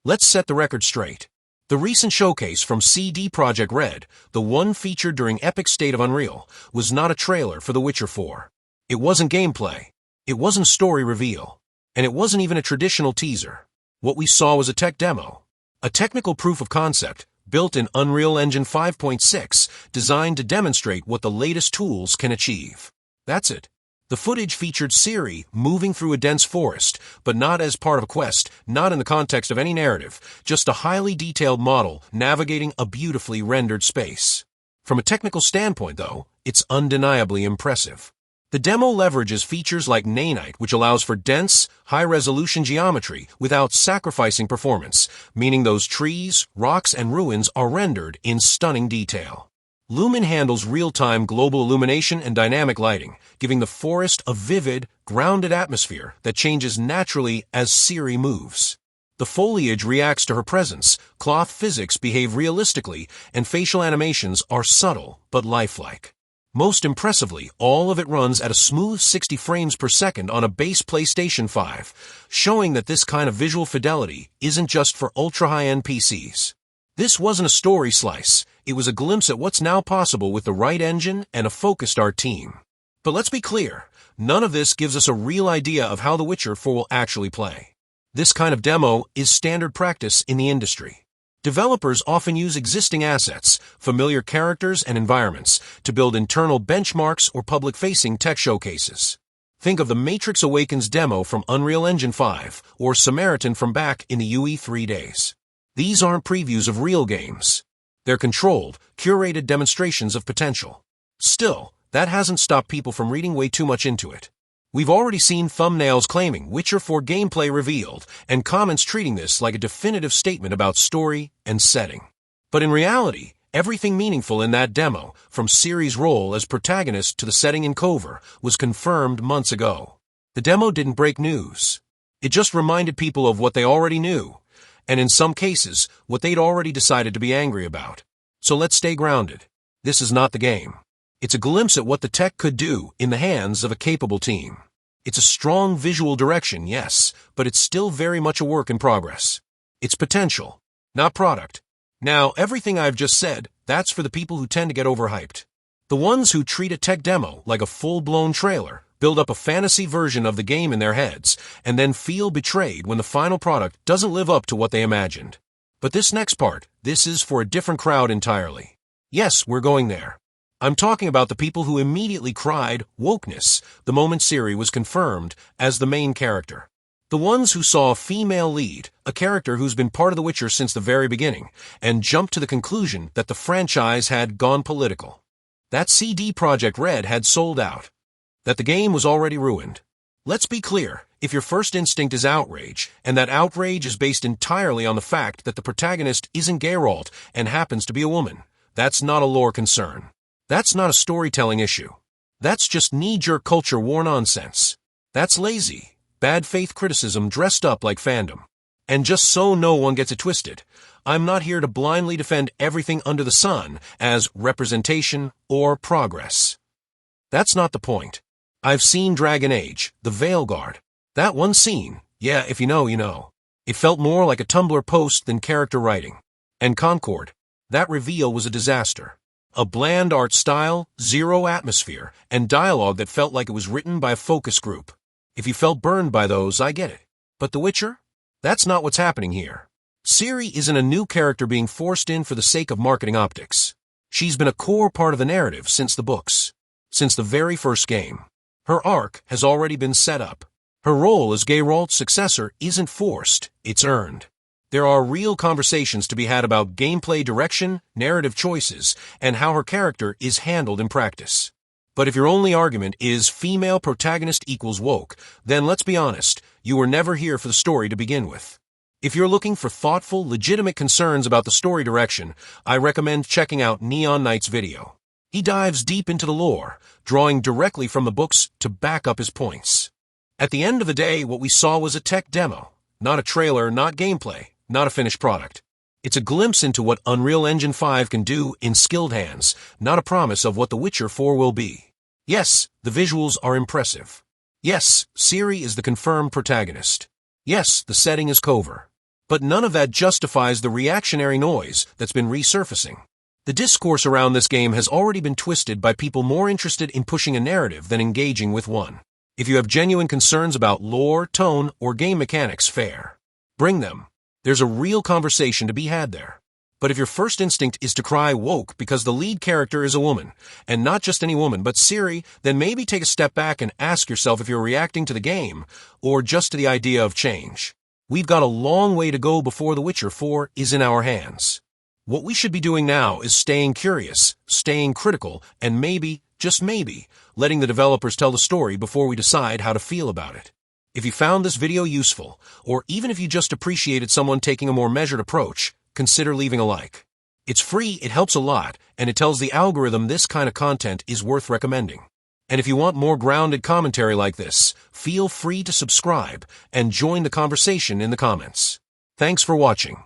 Let's set the record straight. The recent showcase from Projekt Red, the one featured during Epic State of Unreal, was not a trailer for The Witcher 4. It wasn't gameplay. It wasn't story reveal. And it wasn't even a traditional teaser. What we saw was a tech demo. A technical proof of concept, built in Unreal Engine 5.6, designed to demonstrate what the latest tools can achieve. That's it. The footage featured Ciri moving through a dense forest, but not as part of a quest, not in the context of any narrative, just a highly detailed model navigating a beautifully rendered space. From a technical standpoint, though, it's undeniably impressive. The demo leverages features like Nanite, which allows for dense, high-resolution geometry without sacrificing performance, meaning those trees, rocks, and ruins are rendered in stunning detail. Lumen handles real-time global illumination and dynamic lighting, giving the forest a vivid, grounded atmosphere that changes naturally as Ciri moves. The foliage reacts to her presence, cloth physics behave realistically, and facial animations are subtle but lifelike. Most impressively, all of it runs at a smooth 60 frames per second on a base PlayStation 5, showing that this kind of visual fidelity isn't just for ultra-high-end PCs. This wasn't a story slice. It was a glimpse at what's now possible with the right engine and a focused art team. But let's be clear, none of this gives us a real idea of how The Witcher 4 will actually play. This kind of demo is standard practice in the industry. Developers often use existing assets, familiar characters and environments, to build internal benchmarks or public-facing tech showcases. Think of the Matrix Awakens demo from Unreal Engine 5 or Samaritan from back in the UE3 days. These aren't previews of real games. They're controlled, curated demonstrations of potential. Still, that hasn't stopped people from reading way too much into it. We've already seen thumbnails claiming Witcher 4 gameplay revealed, and comments treating this like a definitive statement about story and setting. But in reality, everything meaningful in that demo, from Ciri's role as protagonist to the setting in Cover, was confirmed months ago. The demo didn't break news. It just reminded people of what they already knew, and in some cases, what they'd already decided to be angry about. So let's stay grounded. This is not the game. It's a glimpse at what the tech could do in the hands of a capable team. It's a strong visual direction, yes, but it's still very much a work in progress. It's potential, not product. Now, everything I've just said, that's for the people who tend to get overhyped. The ones who treat a tech demo like a full-blown trailer, build up a fantasy version of the game in their heads, and then feel betrayed when the final product doesn't live up to what they imagined. But this next part, this is for a different crowd entirely. Yes, we're going there. I'm talking about the people who immediately cried wokeness the moment Ciri was confirmed as the main character. The ones who saw a female lead, a character who's been part of The Witcher since the very beginning, and jumped to the conclusion that the franchise had gone political. That Projekt Red had sold out. That the game was already ruined. Let's be clear, if your first instinct is outrage, and that outrage is based entirely on the fact that the protagonist isn't Geralt and happens to be a woman, that's not a lore concern. That's not a storytelling issue. That's just knee-jerk culture war nonsense. That's lazy, bad faith criticism dressed up like fandom. And just so no one gets it twisted, I'm not here to blindly defend everything under the sun as representation or progress. That's not the point. I've seen Dragon Age, The Veilguard. That one scene, yeah, if you know, you know. It felt more like a Tumblr post than character writing. And Concord, that reveal was a disaster. A bland art style, zero atmosphere, and dialogue that felt like it was written by a focus group. If you felt burned by those, I get it. But The Witcher? That's not what's happening here. Ciri isn't a new character being forced in for the sake of marketing optics. She's been a core part of the narrative since the books. Since the very first game. Her arc has already been set up. Her role as Geralt's successor isn't forced, it's earned. There are real conversations to be had about gameplay direction, narrative choices, and how her character is handled in practice. But if your only argument is female protagonist equals woke, then let's be honest, you were never here for the story to begin with. If you're looking for thoughtful, legitimate concerns about the story direction, I recommend checking out Neon Knight's video. He dives deep into the lore, drawing directly from the books to back up his points. At the end of the day, what we saw was a tech demo, not a trailer, not gameplay. Not a finished product. It's a glimpse into what Unreal Engine 5 can do in skilled hands, not a promise of what The Witcher 4 will be. Yes, the visuals are impressive. Yes, Ciri is the confirmed protagonist. Yes, the setting is Cover. But none of that justifies the reactionary noise that's been resurfacing. The discourse around this game has already been twisted by people more interested in pushing a narrative than engaging with one. If you have genuine concerns about lore, tone, or game mechanics, fair. Bring them. There's a real conversation to be had there. But if your first instinct is to cry woke because the lead character is a woman, and not just any woman, but Ciri, then maybe take a step back and ask yourself if you're reacting to the game, or just to the idea of change. We've got a long way to go before The Witcher 4 is in our hands. What we should be doing now is staying curious, staying critical, and maybe, just maybe, letting the developers tell the story before we decide how to feel about it. If you found this video useful, or even if you just appreciated someone taking a more measured approach, consider leaving a like. It's free, it helps a lot, and it tells the algorithm this kind of content is worth recommending. And if you want more grounded commentary like this, feel free to subscribe and join the conversation in the comments. Thanks for watching.